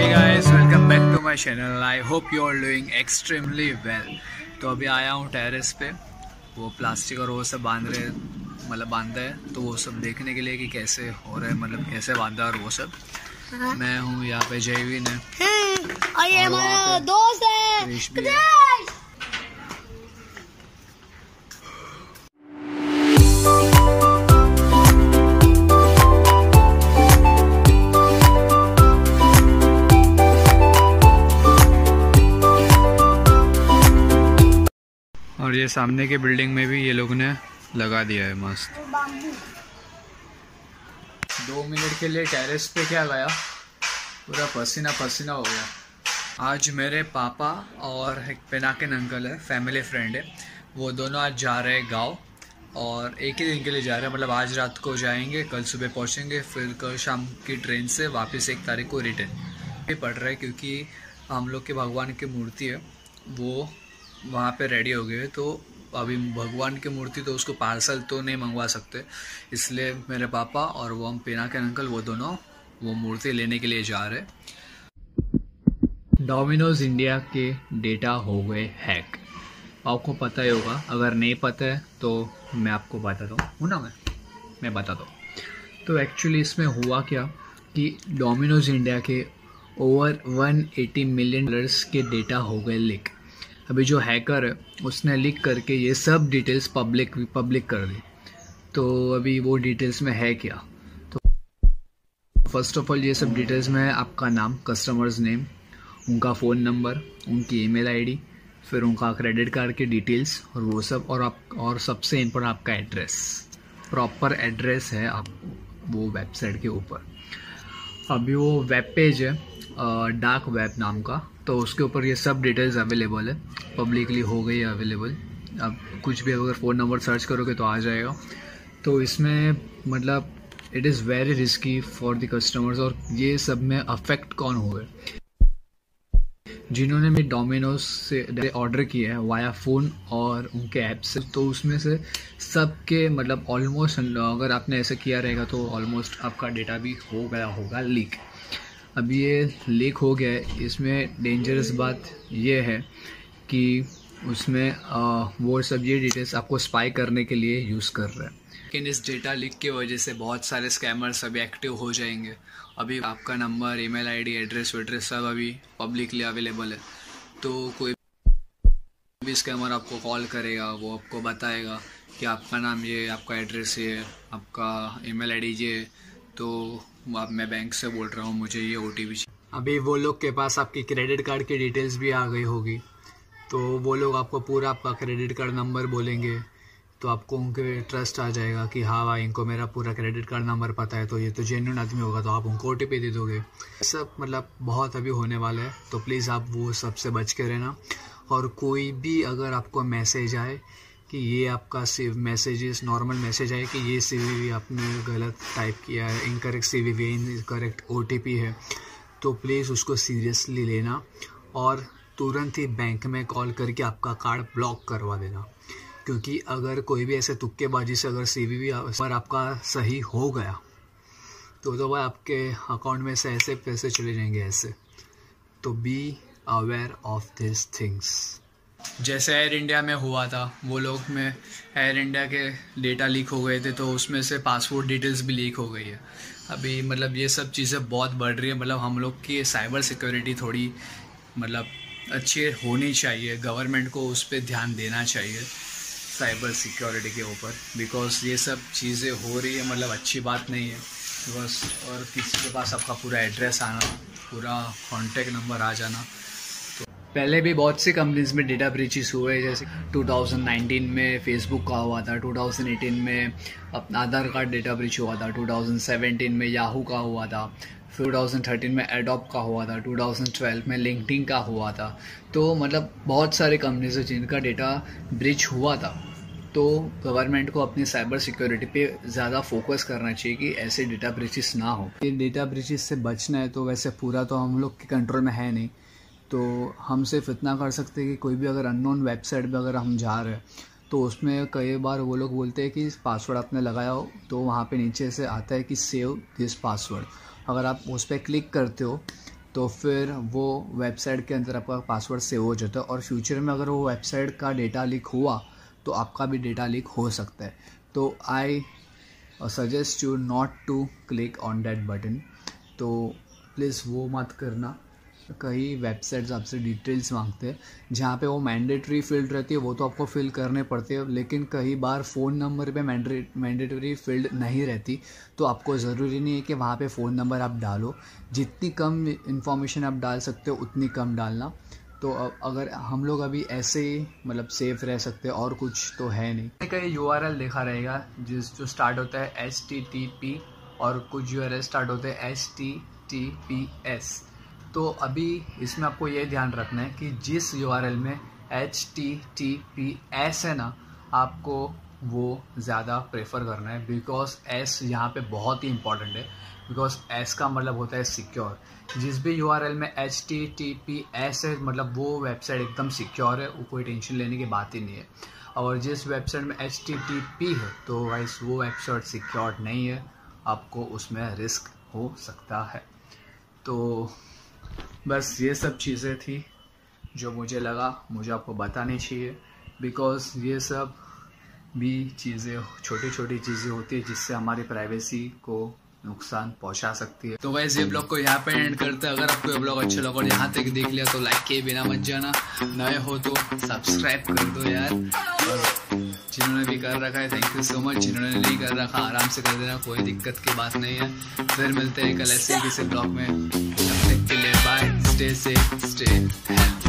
Hey guys, welcome back to my channel. I hope you are doing extremely well. तो अभी आया हूँ terrace पे, वो प्लास्टिक और वो सब बांधा है, तो वो सब देखने के लिए कि कैसे हो रहा है, मतलब कैसे बांधा और वो सब। मैं हूँ यहाँ पे, जयवीन है और ये हमारा दोस्त है क्रिश भी है। और ये सामने के बिल्डिंग में भी ये लोग ने लगा दिया है मस्त। 2 मिनट के लिए टेरेस पे क्या गया, पूरा पसीना पसीना हो गया। आज मेरे पापा और एक पिनाकिन अंकल है, फैमिली फ्रेंड है, वो दोनों आज जा रहे हैं गाँव और एक ही दिन के लिए जा रहे हैं। मतलब आज रात को जाएंगे, कल सुबह पहुंचेंगे, फिर कल शाम की ट्रेन से वापस 1 तारीख को रिटर्न। ये पड़ रहा है क्योंकि हम लोग के भगवान की मूर्ति है वो वहाँ पे रेडी हो गए, तो अभी भगवान की मूर्ति तो उसको पार्सल तो नहीं मंगवा सकते, इसलिए मेरे पापा और वो हम पिनाकिन अंकल वो दोनों वो मूर्ति लेने के लिए जा रहे। डोमिनोज इंडिया के डेटा हो गए हैक, आपको पता ही होगा, अगर नहीं पता है तो मैं आपको बताता हूँ ना, मैं बताता हूँ। तो एक्चुअली इसमें हुआ क्या कि डोमिनोज इंडिया के ओवर 180 मिलियन डॉलर्स के डेटा हो गए लीक। अभी जो हैकर है उसने लीक करके ये सब डिटेल्स पब्लिक कर दी। तो अभी वो डिटेल्स में है क्या, तो फर्स्ट ऑफ ऑल ये सब डिटेल्स में आपका नाम, कस्टमर्स नेम, उनका फ़ोन नंबर, उनकी ईमेल आईडी, फिर उनका क्रेडिट कार्ड के डिटेल्स और वो सब, और सबसे इम्पोर्टेंट आपका एड्रेस, प्रॉपर एड्रेस है आप वो वेबसाइट के ऊपर। अभी वो वेब पेज है डार्क वेब नाम का, तो उसके ऊपर ये सब डिटेल्स अवेलेबल है, पब्लिकली हो गई है अवेलेबल। अब कुछ भी अगर फ़ोन नंबर सर्च करोगे तो आ जाएगा। तो इसमें मतलब it is very risky for the customers. और ये सब में अफेक्ट कौन हुए, जिन्होंने भी डोमिनोज से ऑर्डर किया है वाया फ़ोन और उनके ऐप से, तो उसमें से सबके मतलब ऑलमोस्ट, अगर आपने ऐसा किया रहेगा तो ऑलमोस्ट आपका डेटा भी हो गया होगा लीक। अब ये लीक हो गया है, इसमें डेंजरस बात ये है कि उसमें वो सब ये डिटेल्स आपको स्पाई करने के लिए यूज़ कर रहे हैं। लेकिन इस डेटा लीक की वजह से बहुत सारे स्कैमर्स अभी एक्टिव हो जाएंगे। अभी आपका नंबर, ईमेल आईडी, एड्रेस वेड्रेस सब अभी पब्लिकली अवेलेबल है, तो कोई भी स्कैमर आपको कॉल करेगा, वो आपको बताएगा कि आपका नाम ये, आपका एड्रेस ये, आपका ईमेल आईडी ये, तो अब मैं बैंक से बोल रहा हूँ, मुझे ये OTP चाहिए। अभी वो लोग के पास आपकी क्रेडिट कार्ड की डिटेल्स भी आ गई होगी, तो वो लोग आपको पूरा आपका क्रेडिट कार्ड नंबर बोलेंगे, तो आपको उनके ट्रस्ट आ जाएगा कि हाँ भाई इनको मेरा पूरा क्रेडिट कार्ड नंबर पता है, तो ये तो जेन्युइन आदमी होगा, तो आप उनको OTP दे दोगे। सब मतलब बहुत अभी होने वाला है, तो प्लीज़ आप वो सबसे बच के रहना। और कोई भी अगर आपको मैसेज आए कि ये आपका मैसेजेस नॉर्मल मैसेज आए कि ये CVV आपने गलत टाइप किया है, इनकरेक्ट CVV, इनकरेक्ट OTP है, तो प्लीज़ उसको सीरियसली लेना और तुरंत ही बैंक में कॉल करके आपका कार्ड ब्लॉक करवा देना। क्योंकि अगर कोई भी ऐसे तुक्केबाजी से अगर CVV पर आपका सही हो गया तो भाई आपके अकाउंट में से ऐसे पैसे चले जाएंगे ऐसे। तो be aware of this things. जैसे एयर इंडिया में हुआ था, वो लोग में एयर इंडिया के डेटा लीक हो गए थे, तो उसमें से पासपोर्ट डिटेल्स भी लीक हो गई है। अभी मतलब ये सब चीज़ें बहुत बढ़ रही है, मतलब हम लोग की साइबर सिक्योरिटी थोड़ी मतलब अच्छी होनी चाहिए, गवर्नमेंट को उस पर ध्यान देना चाहिए साइबर सिक्योरिटी के ऊपर, बिकॉज ये सब चीज़ें हो रही है, मतलब अच्छी बात नहीं है बस। और किसी के पास आपका पूरा एड्रेस आना, पूरा कॉन्टैक्ट नंबर आ जाना। पहले भी बहुत सी कंपनीज में डेटा ब्रीचेस हुए, जैसे 2019 में फेसबुक का हुआ था, 2018 में अपना आधार कार्ड डेटा ब्रीच हुआ था, 2017 में याहू का हुआ था, फिर 2013 में एडोब का हुआ था, 2012 में लिंक्डइन का हुआ था। तो मतलब बहुत सारे कंपनीज हैं जिनका डेटा ब्रीच हुआ था। तो गवर्नमेंट को अपनी साइबर सिक्योरिटी पे ज़्यादा फोकस करना चाहिए कि ऐसे डेटा ब्रीचेस ना हो। ये डेटा ब्रीचेस से बचना है तो वैसे पूरा तो हम लोग के कंट्रोल में है नहीं, तो हम सिर्फ इतना कर सकते हैं कि कोई भी अगर अननोन वेबसाइट पे अगर हम जा रहे हैं तो उसमें कई बार वो लोग बोलते हैं कि पासवर्ड आपने लगाया हो, तो वहाँ पे नीचे से आता है कि सेव दिस पासवर्ड। अगर आप उस पर क्लिक करते हो तो फिर वो वेबसाइट के अंदर आपका पासवर्ड सेव हो जाता है और फ्यूचर में अगर वो वेबसाइट का डेटा लीक हुआ तो आपका भी डेटा लीक हो सकता है। तो I suggest you not to click on that button. तो प्लीज़ वो मत करना। कई वेबसाइट्स आपसे डिटेल्स मांगते हैं, जहाँ पे वो मैंडेटरी फील्ड रहती है वो तो आपको फिल करने पड़ते हैं, लेकिन कई बार फ़ोन नंबर पे मैंडेटरी फील्ड नहीं रहती। तो आपको ज़रूरी नहीं है कि वहाँ पे फ़ोन नंबर आप डालो, जितनी कम इंफॉर्मेशन आप डाल सकते हो उतनी कम डालना। तो अगर हम लोग अभी ऐसे ही मतलब सेफ रह सकते हैं और कुछ तो है नहीं। कहीं URL देखा रहेगा जो स्टार्ट होता है HTTP और कुछ URL स्टार्ट होते हैं HTTPS। तो अभी इसमें आपको ये ध्यान रखना है कि जिस URL में HTTPS है ना, आपको वो ज़्यादा प्रेफर करना है, बिकॉज S यहाँ पे बहुत ही इम्पॉर्टेंट है। बिकॉज S का मतलब होता है सिक्योर। जिस भी URL में HTTPS है मतलब वो वेबसाइट एकदम सिक्योर है, वो कोई टेंशन लेने की बात ही नहीं है। और जिस वेबसाइट में HTTP है तो वाइस वो वेबसाइट सिक्योर नहीं है, आपको उसमें रिस्क हो सकता है। तो बस ये सब चीज़ें थी जो मुझे लगा मुझे आपको बतानी चाहिए, बिकॉज़ ये सब भी चीज़ें छोटी छोटी चीज़ें होती है जिससे हमारी प्राइवेसी को नुकसान पहुंचा सकती है। तो वैसे ये ब्लॉग को यहाँ पे एंड करते हैं। अगर आपको ये ब्लॉग अच्छा लगा और यहाँ तक देख लिया तो लाइक किए बिना मत जाना, नए हो तो सब्सक्राइब कर दो यार। और जिन्होंने भी कर रखा है थैंक यू सो मच, जिन्होंने नहीं कर रखा आराम से कर देना, कोई दिक्कत की बात नहीं है। फिर मिलते हैं कल ऐसे किसी ब्लॉग में। तब तक के लिए bye, stay safe, stay healthy.